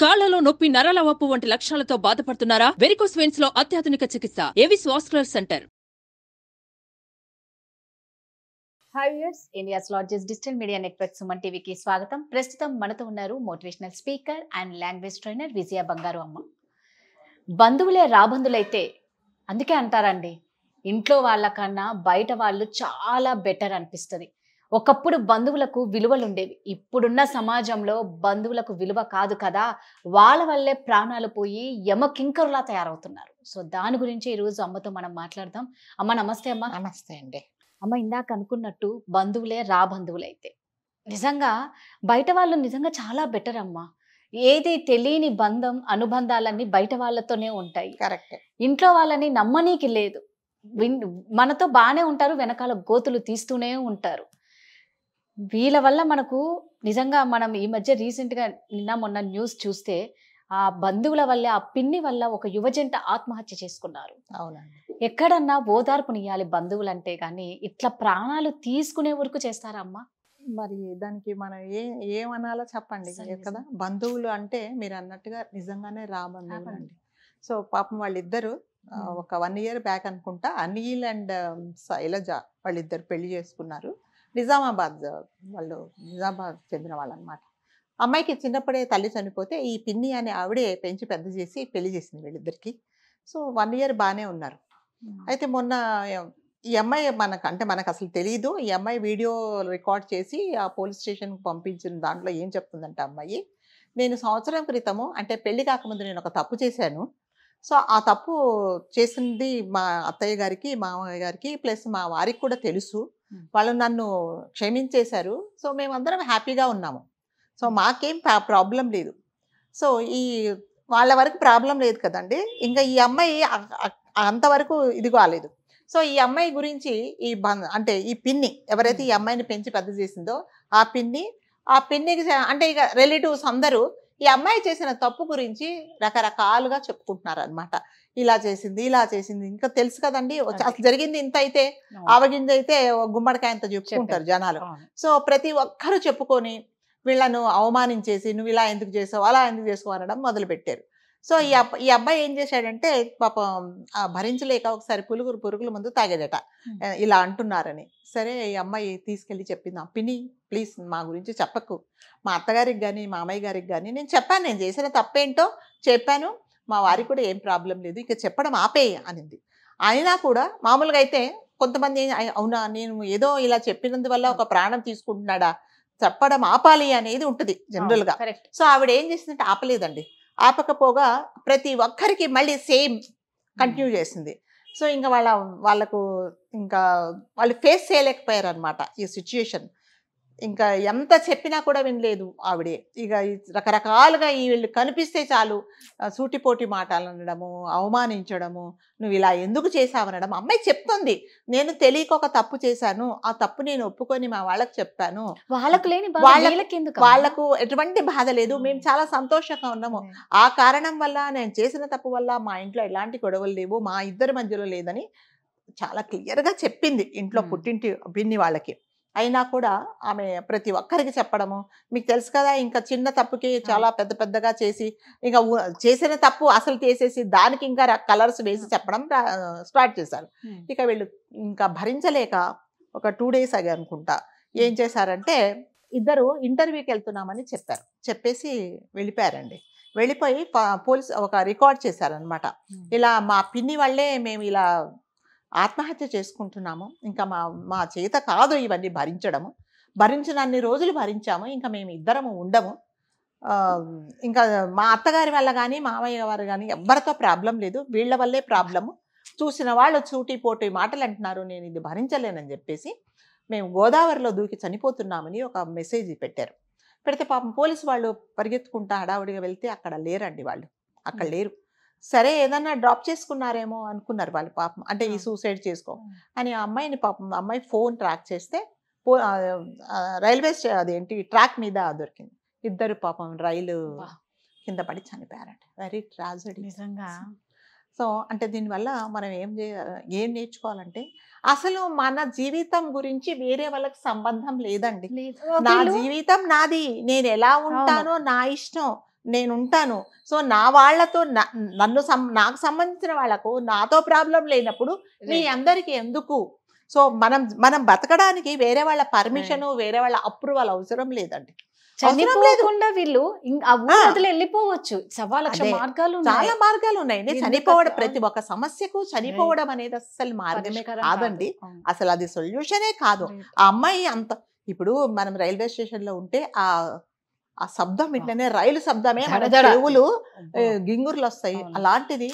కాళ్లలో నొప్పి, నరాల వాపు వంటి లక్షణాలతో బాధపడుతున్నారా? వెరికోస్ వెయిన్స్ లో అత్యాధునిక చికిత్స Avis vascular centre. Hi viewers, India's largest digital media network Suman టీవీకి స్వాగతం. ప్రస్తుతం మనతో ఉన్నారు motivational speaker and language trainer Vijaya Bangaru Amma. బంధువులే రాబంధులైతే అందుకే అంటారండి, ఇంట్లో వాళ్ళకన్నా బయట వాళ్ళు చాలా బెటర్ అనిపిస్తుంది. ఒకప్పుడు బంధువులకు విలువలు ఉండేవి. ఇప్పుడున్న సమాజంలో బంధువులకు విలువ కాదు కదా, వాళ్ళ వల్లే ప్రాణాలు పోయి యమకింకరులా తయారవుతున్నారు. సో దాని గురించి ఈరోజు అమ్మతో మనం మాట్లాడదాం. అమ్మ నమస్తే. అమ్మ నమస్తే అండి. అమ్మ, ఇందాక అనుకున్నట్టు బంధువులే రాబంధువులైతే నిజంగా బయట వాళ్ళు నిజంగా చాలా బెటర్ అమ్మ. ఏది తెలియని బంధం, అనుబంధాలన్నీ బయట వాళ్ళతోనే ఉంటాయి. కరెక్ట్. ఇంట్లో వాళ్ళని నమ్మనీకి లేదు. మనతో బాగానే ఉంటారు, వెనకాల గోతులు తీస్తూనే ఉంటారు. వీళ్ళ వల్ల మనకు నిజంగా మనం ఈ మధ్య రీసెంట్గా నిన్న మొన్న న్యూస్ చూస్తే ఆ బంధువుల వల్ల, ఆ పిన్ని వల్ల ఒక యువజంట ఆత్మహత్య చేసుకున్నారు. అవునండి. ఎక్కడన్నా ఓదార్పునియాలి బంధువులంటే, కానీ ఇట్లా ప్రాణాలు తీసుకునే వరకు చేస్తారమ్మా? మరి దానికి మనం ఏమనాలో చెప్పండి కదా. బంధువులు అంటే మీరు అన్నట్టుగా నిజంగానే బంధువులు అండి. సో పాపం వాళ్ళిద్దరు ఒక 1 year బ్యాక్ అనుకుంటా అనిల్ అండ్ శైలజ వాళ్ళిద్దరు పెళ్లి చేసుకున్నారు. నిజామాబాద్ చెందిన వాళ్ళు అనమాట. అమ్మాయికి చిన్నప్పుడే తల్లి చనిపోతే ఈ పిన్ని అనే ఆవిడే పెంచి పెద్ద చేసి పెళ్లి చేసింది వీళ్ళిద్దరికి. సో 1 year బాగానే ఉన్నారు. అయితే మొన్న ఈ అమ్మాయి మనకు అసలు తెలియదు. ఈ అమ్మాయి వీడియో రికార్డ్ చేసి ఆ పోలీస్ స్టేషన్కి పంపించిన దాంట్లో ఏం చెప్తుందంటే, అమ్మాయి, నేను సంవత్సరం క్రితము అంటే పెళ్లి కాకముందు నేను ఒక తప్పు చేశాను. సో ఆ తప్పు చేసింది మా అత్తయ్య గారికి, మామయ్య గారికి ప్లస్ మా వారికి కూడా తెలుసు. వాళ్ళు నన్ను క్షమించేశారు. సో మేమందరం హ్యాపీగా ఉన్నాము. సో మాకేం ప్రాబ్లం లేదు. సో ఈ వాళ్ళ వరకు ప్రాబ్లం లేదు కదండి. ఇంకా ఈ అమ్మాయి అంతవరకు ఇది కాలేదు. సో ఈ అమ్మాయి గురించి అంటే ఈ పిన్ని ఎవరైతే ఈ అమ్మాయిని పెంచి పెద్ద చేసిందో ఆ పిన్నికి అంటే ఇక రిలేటివ్స్ అందరూ ఈ అమ్మాయి చేసిన తప్పు గురించి రకరకాలుగా చెప్పుకుంటున్నారు అనమాట. ఇలా చేసింది, ఇలా చేసింది. ఇంకా తెలుసు కదండి, అసలు జరిగింది ఇంత అయితే ఆవగింది అయితే గుమ్మడికాయ అంత చెప్పుకుంటారు జనాలు. సో ప్రతి ఒక్కరూ చెప్పుకొని వీళ్ళను అవమానించేసి, నువ్వు ఇలా ఎందుకు చేసావు, అలా ఎందుకు చేసావు అనడం మొదలుపెట్టారు. సో ఈ అబ్బాయి ఏం చేశాడంటే, పాపం భరించలేక ఒకసారి పురుగుల ముందు తాగాడట, ఇలా అంటున్నారని. సరే ఈ అమ్మాయి తీసుకెళ్ళి చెప్పింది, పిన్ని ప్లీజ్ మా గురించి చెప్పకు, మా అత్తగారికి కానీ మామయ్య గారికి కానీ నేను చెప్పాను, నేను చేసిన తప్పేంటో చెప్పాను, మా వారికి కూడా ఏం ప్రాబ్లం లేదు, ఇక చెప్పడం ఆపేయి అనింది. అయినా కూడా మామూలుగా అయితే కొంతమంది అవునా నేను ఏదో ఇలా చెప్పినందువల్ల ఒక ప్రాణం తీసుకుంటున్నాడా, చెప్పడం ఆపాలి అనేది ఉంటుంది జనరల్గా. సో ఆవిడ ఏం చేసిందంటే ఆపలేదండి. ఆపకపోగా ప్రతి ఒక్కరికి మళ్ళీ సేమ్ కంటిన్యూ చేసింది. సో ఇంకా వాళ్ళకు ఇంకా వాళ్ళు ఫేస్ చేయలేకపోయారు అనమాట ఈ సిచ్యుయేషన్. ఇంకా ఎంత చెప్పినా కూడా వినలేదు ఆవిడే. ఇక రకరకాలుగా వీళ్ళు కనిపిస్తే చాలు సూటిపోటి మాటలు అనడము, అవమానించడము, నువ్వు ఇలా ఎందుకు చేసావనడం. అమ్మాయి చెప్తుంది, నేను తెలియక ఒక తప్పు చేశాను, ఆ తప్పు నేను ఒప్పుకొని మా వాళ్ళకి చెప్పాను, వాళ్ళకు ఎటువంటి బాధ లేదు, మేము చాలా సంతోషంగా ఉన్నాము, ఆ కారణం వల్ల నేను చేసిన తప్పు వల్ల మా ఇంట్లో ఎలాంటి గొడవలు లేవు, మా ఇద్దరి మధ్యలో లేదని చాలా క్లియర్గా చెప్పింది ఇంట్లో పుట్టింటి పిన్ని వాళ్ళకి. అయినా కూడా ఆమె ప్రతి ఒక్కరికి చెప్పడము, మీకు తెలుసు కదా, ఇంకా చిన్న తప్పుకి చాలా పెద్ద పెద్దగా చేసి ఇంకా చేసిన తప్పు అసలు చేసేసి దానికి ఇంకా కలర్స్ వేసి చెప్పడం స్టార్ట్ చేశారు. ఇక వీళ్ళు ఇంకా భరించలేక ఒక 2 days అయ్యి అనుకుంటా ఏం చేశారంటే, ఇద్దరు ఇంటర్వ్యూకి వెళ్తున్నామని చెప్పేసి వెళ్ళిపోయారండి. వెళ్ళిపోయి పోలీస్ ఒక రికార్డ్ చేశారనమాట. ఇలా మా పిన్ని వాళ్ళే మేము ఇలా ఆత్మహత్య చేసుకుంటున్నాము, ఇంకా మా చేత కాదు ఇవన్నీ భరించినన్ని రోజులు భరించాము, ఇంకా మేము ఇద్దరము ఉండము, ఇంకా మా అత్తగారి వల్ల కానీ మామయ్య గారు కానీ ఎవ్వరితో ప్రాబ్లం లేదు, వీళ్ళ వల్లే ప్రాబ్లము, చూసిన వాళ్ళు పోటీ మాటలు అంటున్నారు, నేను ఇది భరించలేనని చెప్పేసి మేము గోదావరిలో దూకి చనిపోతున్నామని ఒక మెసేజ్ పెట్టారు. పెడితే పాపం పోలీసు వాళ్ళు పరిగెత్తుకుంటా హడావుడిగా వెళ్తే అక్కడ లేరండి, వాళ్ళు అక్కడ లేరు. సరే ఏదన్నా డ్రాప్ చేసుకున్నారేమో అనుకున్నారు వాళ్ళు పాపం, అంటే ఈ సూసైడ్ చేసుకో అని. ఆ అమ్మాయిని పాపం అమ్మాయి ఫోన్ ట్రాక్ చేస్తే రైల్వే అదేంటి ట్రాక్ మీద దొరికింది. ఇద్దరు పాపం రైలు కింద పడి చనిపోయారండి. వెరీ ట్రాజడీ నిజంగా. సో అంటే దీనివల్ల మనం ఏం నేర్చుకోవాలంటే, అసలు మన జీవితం గురించి వేరే వాళ్ళకి సంబంధం లేదండి. నా జీవితం నాది, నేను ఎలా ఉంటానో నా ఇష్టం, నేను ఉంటాను. సో నా వాళ్ళతో నాకు సంబంధించిన వాళ్ళకు నాతో ప్రాబ్లం లేనప్పుడు మీ అందరికి ఎందుకు? సో మనం బతకడానికి వేరే వాళ్ళ పర్మిషన్ వేరే వాళ్ళ అప్రూవల్ అవసరం లేదండి. చనిపోకుండా వీళ్ళు ఆ ఊరు వదిలి వెళ్ళిపోవచ్చు. సవాలక్ష అదే. మార్గాలు చాలా మార్గాలు ఉన్నాయండి. ఎందుకు చనిపోవడం అసలు? ప్రతి ఒక్క సమస్యకు చనిపోవడం అనేది అసలు మార్గమే పరిష్కారం కాదండి. కాదు. అవును. అసలు అది సొల్యూషనే కాదు. Right. ఆ అమ్మాయి అంత ఇప్పుడు మనం రైల్వే స్టేషన్ లో ఉంటే ఆ శబ్దం వింటేనే రైలు శబ్దమే మన దడదడ. చెవులు అబ్బో. గింగుర్లు వస్తాయి. అవును. అలాంటిది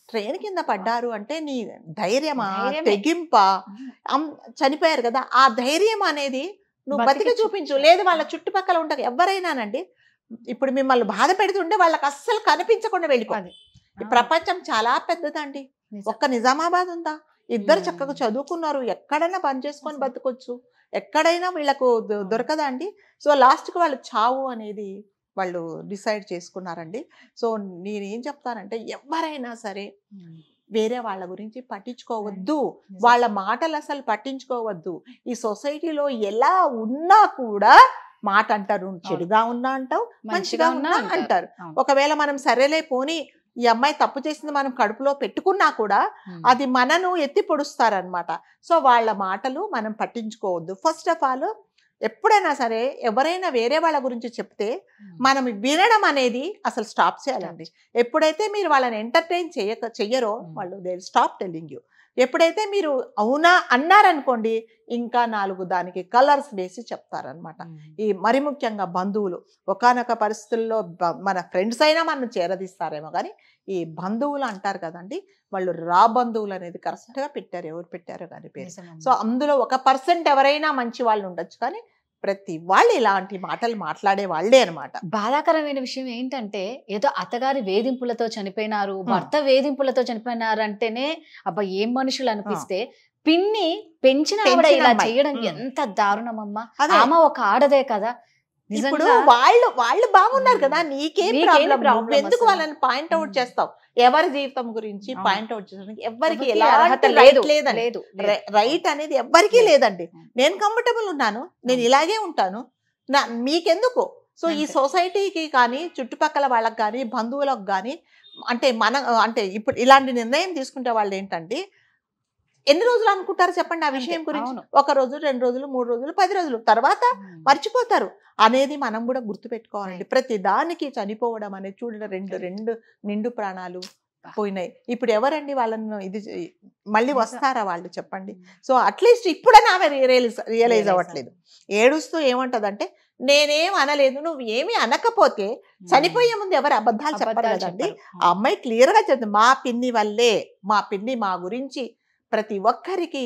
ట్రైన్ కింద పడ్డారు అంటే నీ ధైర్యమా ధైర్యమే. తెగింపా చనిపోయారు కదా ఆ ధైర్యం అనేది నువ్వు బతికి బతికి చూపించు. చూపించు. లేదు వాళ్ళ చుట్టుపక్కల ఉంటారు ఎవరైనానండి. ఇప్పుడు మిమ్మల్ని బాధ పెడుతుంటే వాళ్ళకి అస్సలు కనిపించకుండా వెళ్ళిపో. అది. ఈ ప్రపంచం చాలా పెద్దదండి. నిజం. ఒక్క నిజామాబాద్ ఉందా? ఇద్దరు Hmm. చక్కగా చదువుకున్నారు, ఎక్కడైనా పని చేసుకొని బతకొచ్చు, ఎక్కడైనా వీళ్ళకు దొరకదా అండి. సో లాస్ట్ కి వాళ్ళు చావు అనేది వాళ్ళు డిసైడ్ చేసుకున్నారండి. సో నేనేం చెప్తానంటే ఎవరైనా సరే Hmm. వేరే వాళ్ళ గురించి పట్టించుకోవద్దు. నిజం. వాళ్ళ మాటలు అసలు పట్టించుకోవద్దు. ఈ సొసైటీలో ఎలా ఉన్నా కూడా మాట అంటారు. చెడుగా ఉన్నా అంటావు, మంచిగా ఉన్నా అంటారు. అవును. ఒకవేళ మనం సరేలే పోనీ ఈ అమ్మాయి తప్పు చేసింది మనం కడుపులో పెట్టుకున్నా కూడా Hmm. అది మనను ఎత్తి పొడుస్తారనమాట. సో వాళ్ళ మాటలు మనం పట్టించుకోవద్దు. ఫస్ట్ ఆఫ్ ఆల్ ఎప్పుడైనా సరే ఎవరైనా వేరే వాళ్ళ గురించి చెప్తే Hmm. మనం వినడం అనేది అసలు స్టాప్ చేయాలండి. ఎప్పుడైతే మీరు వాళ్ళని ఎంటర్టైన్ చెయ్యరో వాళ్ళు దే స్టాప్ టెల్లింగ్ యూ. ఎప్పుడైతే మీరు అవునా అన్నారనుకోండి ఇంకా 4 దానికి కలర్స్ వేసి చెప్తారనమాట. Hmm. ఈ మరి ముఖ్యంగా బంధువులు ఒకానొక పరిస్థితుల్లో మన ఫ్రెండ్స్ అయినా మనం చేరదీస్తారేమో కానీ ఈ బంధువులు అంటారు కదండి, వాళ్ళు రా బంధువులు అనేది కరెక్ట్ గా పెట్టారు. ఎవరు పెట్టారో కానీ పేరు. నిజమమ్మా. సో అందులో 1% ఎవరైనా మంచి వాళ్ళు ఉండొచ్చు కానీ ప్రతి వాళ్ళు ఇలాంటి మాటలు మాట్లాడే వాళ్ళే అనమాట. బాధాకరమైన విషయం ఏంటంటే ఏదో అత్తగారి వేధింపులతో చనిపోయినారు, భర్త వేధింపులతో చనిపోయినారు అంటేనే అబ్బా ఏం మనుషులు అనిపిస్తే పిన్ని పెంచిన ఆవిడ పెంచిన ఇలా అమ్మాయి. చేయడం ఎంత దారుణమమ్మా. అదే. ఆమె ఒక ఆడదే కదా. ఇప్పుడు నిజంగా వాళ్ళు బాగున్నారు కదా, నీకేం నీకేం ప్రాబ్లం? problem ఎందుకు అసలు? వాళ్ళని పాయింట్ అవుట్ చేస్తావు? ఎవరి జీవితం గురించి అవును. పాయింట్ అవుట్ చేయడానికి ఎవరికి ఎవరికీ ఎలాంటి అర్హత రైట్ లేదు. లేదండి. లేదు. రైట్ అనేది ఎవ్వరికీ లేదు. లేదండి. అవును. నేను కంఫర్టబుల్ ఉన్నాను, నేను అవును. ఇలాగే ఉంటాను, మీకెందుకు? సో ఈ అంతే. సొసైటీకి కానీ చుట్టుపక్కల వాళ్ళకి కానీ బంధువులకు కానీ అంటే ఇప్పుడు ఇలాంటి నిర్ణయం తీసుకుంటే వాళ్ళు ఏంటంటే ఎన్ని రోజులు అనుకుంటారు చెప్పండి ఆ విషయం అంతే. గురించి? అవును. 1 రోజు 2 రోజులు 3 రోజులు 10 రోజులు తర్వాత మర్చిపోతారు అనేది మనం కూడా గుర్తుపెట్టుకోవాలండి. ప్రతి దానికి చనిపోవడం అనేది చూడండి, రెండు నిండు ప్రాణాలు పోయినాయి. ఇప్పుడు ఎవరండి వాళ్ళను ఇది మళ్ళీ వస్తారా వాళ్ళు చెప్పండి? సో అట్లీస్ట్ ఇప్పుడైనా ఆమె రియలైజ్ అవ్వట్లేదు. ఏడుస్తూ ఏమంటదంటే నేనేం అనలేదు, నువ్వు ఏమి అనకపోతే చనిపోయే ముందు ఎవరు అబద్ధాలు చెప్పరు కదండి. ఆ అమ్మాయి క్లియర్ గా చెప్తుంది, మా పిన్ని వల్లే, మా పిన్ని మా గురించి ప్రతి ఒక్కరికి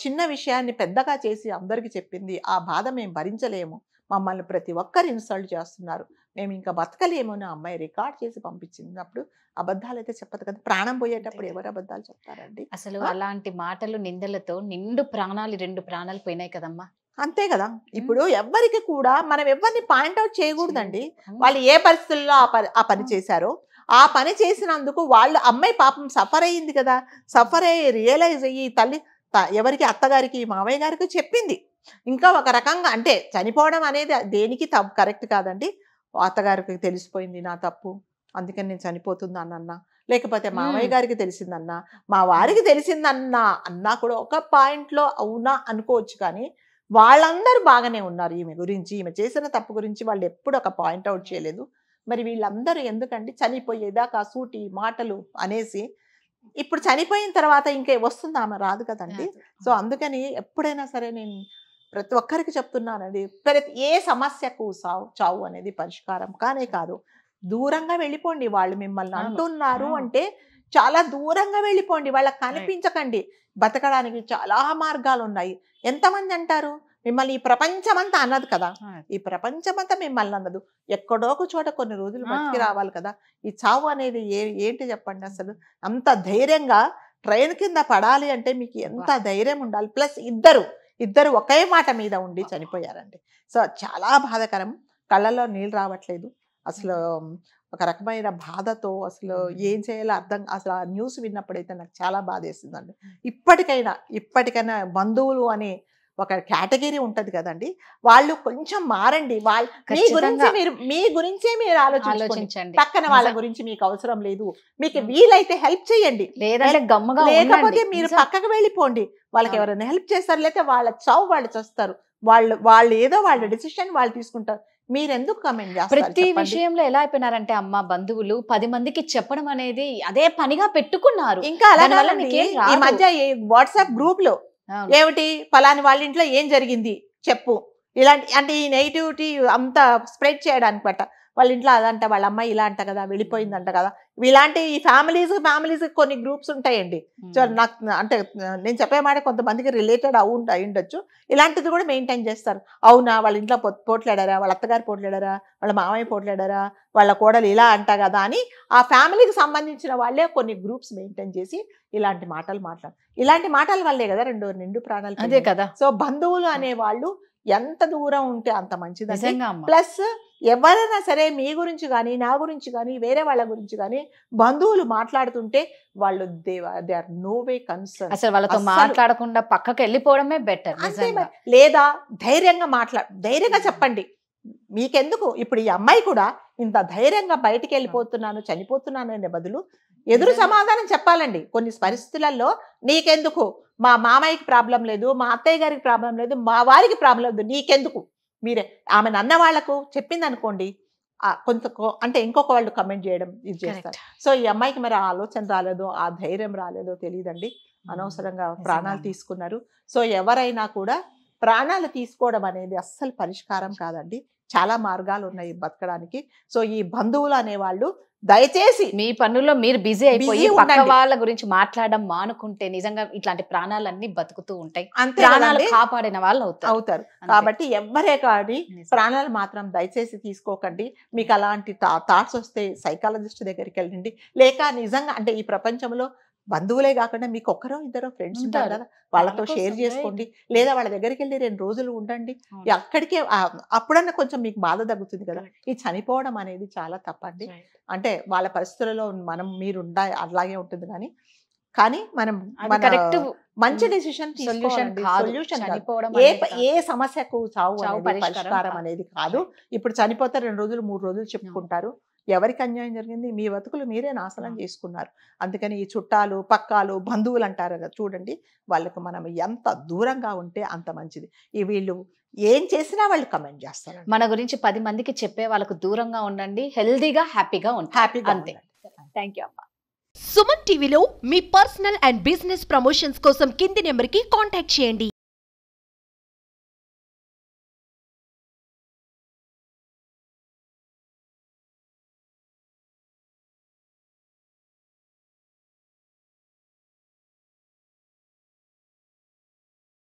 చిన్న విషయాన్ని పెద్దగా చేసి అందరికి చెప్పింది. ఆ బాధ మేము భరించలేము, మమ్మల్ని ప్రతి ఒక్కరు ఇన్సల్ట్ చేస్తున్నారు, మేము ఇంకా బతకలేము అని అమ్మాయి రికార్డ్ చేసి పంపించినప్పుడు అబద్ధాలు అయితే చెప్పదు కదా. ప్రాణం పోయేటప్పుడు ఎవరు అబద్ధాలు చెప్తారండి? అసలు అలాంటి మాటలు నిందలతో నిండు ప్రాణాలు 2 ప్రాణాలు పోయినాయి కదమ్మా. అంతే కదా. ఇప్పుడు ఎవ్వరికి కూడా మనం ఎవరిని పాయింట్అవుట్ చేయకూడదండి. అవును. వాళ్ళు ఏ పరిస్థితుల్లో ఆ పని చేశారో ఆ పని చేసినందుకు వాళ్ళు అమ్మాయి పాపం సఫర్ అయ్యింది కదా. సఫర్ అయ్యి రియలైజ్ అయ్యి తల్లి ఎవరికి అత్తగారికి మామయ్య గారికి చెప్పింది. ఇంకా ఒక రకంగా అంటే చనిపోవడం అనేది దేనికి కరెక్ట్ కాదండి. అత్తగారికి తెలిసిపోయింది నా తప్పు అందుకని నేను చనిపోతున్నానన్నా, లేకపోతే మామయ్య గారికి తెలిసిందన్నా, మా వారికి తెలిసిందన్నా అన్నా కూడా ఒక పాయింట్లో అవునా అనుకోవచ్చు. కానీ వాళ్ళందరూ బాగానే ఉన్నారు, ఈమె గురించి ఈమె చేసిన తప్పు గురించి వాళ్ళు ఎప్పుడు ఒక పాయింట్అవుట్ చేయలేదు. మరి వీళ్ళందరూ ఎందుకండి చనిపోయేదాకా సూటి మాటలు అనేసి ఇప్పుడు చనిపోయిన తర్వాత ఇంకే వస్తుందా? ఆమె రాదు కదండి. సో అందుకని ఎప్పుడైనా సరే నేను ప్రతి ఒక్కరికి చెప్తున్నానండి, ఏ సమస్యకు చావు అనేది పరిష్కారం కానే కాదు. దూరంగా వెళ్ళిపోండి. వాళ్ళు మిమ్మల్ని అంటున్నారు అంటే చాలా దూరంగా వెళ్ళిపోండి, వాళ్ళకి కనిపించకండి. బతకడానికి చాలా మార్గాలు ఉన్నాయి. ఎంతమంది అంటారు మిమ్మల్ని? ఈ ప్రపంచమంతా అన్నది కదా, ఈ ప్రపంచమంతా మిమ్మల్ని అన్నదు. ఎక్కడో ఒక చోట కొన్ని రోజులు బతికి రావాలి కదా. ఈ చావు అనేది ఏంటి చెప్పండి అసలు? అంత ధైర్యంగా ట్రైన్ కింద పడాలి అంటే మీకు ఎంత ధైర్యం ఉండాలి. ప్లస్ ఇద్దరు ఒకే మాట మీద ఉండి చనిపోయారండి. సో చాలా బాధాకరం. కళ్ళలో నీళ్ళు రావట్లేదు అసలు. ఒక రకమైన బాధతో అసలు ఏం చేయాలో అసలు ఆ న్యూస్ విన్నప్పుడైతే నాకు చాలా బాధ వేసిందండి. ఇప్పటికైనా బంధువులు అని ఒక కేటగిరీ ఉంటది కదండి, వాళ్ళు కొంచెం మారండి. వాళ్ళు మీ గురించే మీరు ఆలోచించండి. పక్కన వాళ్ళ గురించి మీకు అవసరం లేదు. మీకు వీలైతే హెల్ప్ చేయండి, లేదంటే గమ్ముగా లేకపోతే మీరు పక్కకు వెళ్ళిపోండి. వాళ్ళకి ఎవరైనా హెల్ప్ చేస్తారు, లేకపోతే వాళ్ళ చావు వాళ్ళు చేస్తారు. వాళ్ళు ఏదో వాళ్ళ డిసిషన్ వాళ్ళు తీసుకుంటారు. మీరెందుకు కమెంట్ చేస్తారు? ప్రతి విషయంలో ఎలా అయిపోయినారంటే అమ్మ బంధువులు 10 మందికి చెప్పడం అనేది అదే పనిగా పెట్టుకున్నారు. ఇంకా అలా ఈ మధ్య వాట్సాప్ గ్రూప్ లో ఏమిటి ఫలాని వాళ్ళ ఇంట్లో ఏం జరిగింది చెప్పు, ఇలాంటి అంటే ఈ నెగిటివిటీ అంతా స్ప్రెడ్ చేయడానికి పట్ట. వాళ్ళ ఇంట్లో అదంట, వాళ్ళ అమ్మాయి ఇలా అంట కదా, వెళ్ళిపోయిందంట కదా, ఇలాంటి ఈ ఫ్యామిలీస్ కొన్ని గ్రూప్స్ ఉంటాయండి. సో నాకు అంటే నేను చెప్పే మాట కొంతమందికి రిలేటెడ్ అయ్యుండొచ్చు. ఇలాంటిది కూడా మెయింటైన్ చేస్తారు. అవునా వాళ్ళ ఇంట్లో పోట్లాడారా, వాళ్ళ అత్తగారు పోట్లాడారా, వాళ్ళ మామయ్య పోట్లాడారా, వాళ్ళ కోడలు ఇలా అంట కదా అని ఆ ఫ్యామిలీకి సంబంధించిన వాళ్ళే కొన్ని గ్రూప్స్ మెయింటైన్ చేసి ఇలాంటి మాటలు ఇలాంటి మాటల వల్లే కదా నిండు ప్రాణాలు. అదే కదా. సో బంధువులు అనేవాళ్ళు ఎంత దూరం ఉంటే అంత మంచిది. ప్లస్ ఎవరైనా సరే మీ గురించి కానీ నా గురించి కానీ వేరే వాళ్ళ గురించి కానీ బంధువులు మాట్లాడుతుంటే వాళ్ళు they are no way concern. అసలు వాళ్ళతో మాట్లాడకుండా పక్కకి వెళ్ళిపోవడమే బెటర్. లేదా ధైర్యంగా చెప్పండి. మీకెందుకు ఇప్పుడు ఈ అమ్మాయి కూడా ఇంత ధైర్యంగా బయటికి వెళ్ళిపోతున్నాను చనిపోతున్నాను అనే బదులు ఎదురు సమాధానం చెప్పాలండి. కొన్ని పరిస్థితులలో నీకెందుకు, మా మామయ్యకి ప్రాబ్లం లేదు, మా అత్తయ్య గారికి ప్రాబ్లం లేదు, మా వారికి ప్రాబ్లం లేదు, నీకెందుకు, మీరే ఆమె అన్న వాళ్లకు చెప్పింది అనుకోండి, కొంత అంటే ఇంకొక వాళ్ళు కమెంట్ చేయడం ఇది చేస్తారు. సో ఈ అమ్మాయికి మరి ఆ ఆలోచన రాలేదో ఆ ధైర్యం రాలేదో తెలియదండి. అనవసరంగా ప్రాణాలు తీసుకున్నారు. సో ఎవరైనా కూడా ప్రాణాలు తీసుకోవడం అనేది అస్సలు పరిష్కారం కాదండి. చాలా మార్గాలు ఉన్నాయి బతకడానికి. సో ఈ బంధువులు అనేవాళ్ళు దయచేసి మీ పనుల్లో మీరు బిజీ అయిపోయి పక్క వాళ్ళ గురించి మాట్లాడడం మానుకుంటే నిజంగా ఇట్లాంటి ప్రాణాలన్నీ బతుకుతూ ఉంటాయి, ప్రాణాలు కాపాడిన వాళ్ళు అవుతారు. కాబట్టి ఎవరే కానీ ప్రాణాలు మాత్రం దయచేసి తీసుకోకండి. మీకు అలాంటి థాట్స్ వస్తే సైకాలజిస్ట్ దగ్గరికి వెళ్ళండి. లేక నిజంగా అంటే ఈ ప్రపంచంలో బంధువులే కాకుండా మీకు ఒక్కరో ఇద్దరో ఫ్రెండ్స్ ఉంటారు కదా, వాళ్ళతో షేర్ చేసుకోండి. లేదా వాళ్ళ దగ్గరికి వెళ్ళి 2 రోజులు ఉండండి. అక్కడికే అప్పుడన్నా కొంచెం మీకు బాధ తగ్గుతుంది కదా. ఈ చనిపోవడం అనేది చాలా తప్పండి. అంటే వాళ్ళ పరిస్థితులలో మీరు అలాగే ఉంటుంది కానీ మనం మంచి డెసిషన్ సొల్యూషన్ ఏ సమస్యకు చావు పరిష్కారం అనేది కాదు. ఇప్పుడు చనిపోతే 2 రోజులు 3 రోజులు చెప్పుకుంటారు. ఎవరికి అన్యాయం జరిగింది? మీ బతుకులు మీరే నాశనం చేసుకున్నారు. అందుకని ఈ చుట్టాలు పక్కాలు బంధువులు అంటారు కదా, చూడండి వాళ్ళకు మనం ఎంత దూరంగా ఉంటే అంత మంచిది. వీళ్ళు ఏం చేసినా వాళ్ళు కమెంట్ చేస్తారు. మన గురించి 10 మందికి చెప్పే వాళ్ళకు దూరంగా ఉండండి, హెల్దీగా హ్యాపీగా అంతే. థ్యాంక్ యూ అమ్మా. సుమన్ టీవీలో మీ పర్సనల్ అండ్ బిజినెస్ ప్రమోషన్స్ కోసం కింది నెంబర్కి కాంటాక్ట్ చేయండి.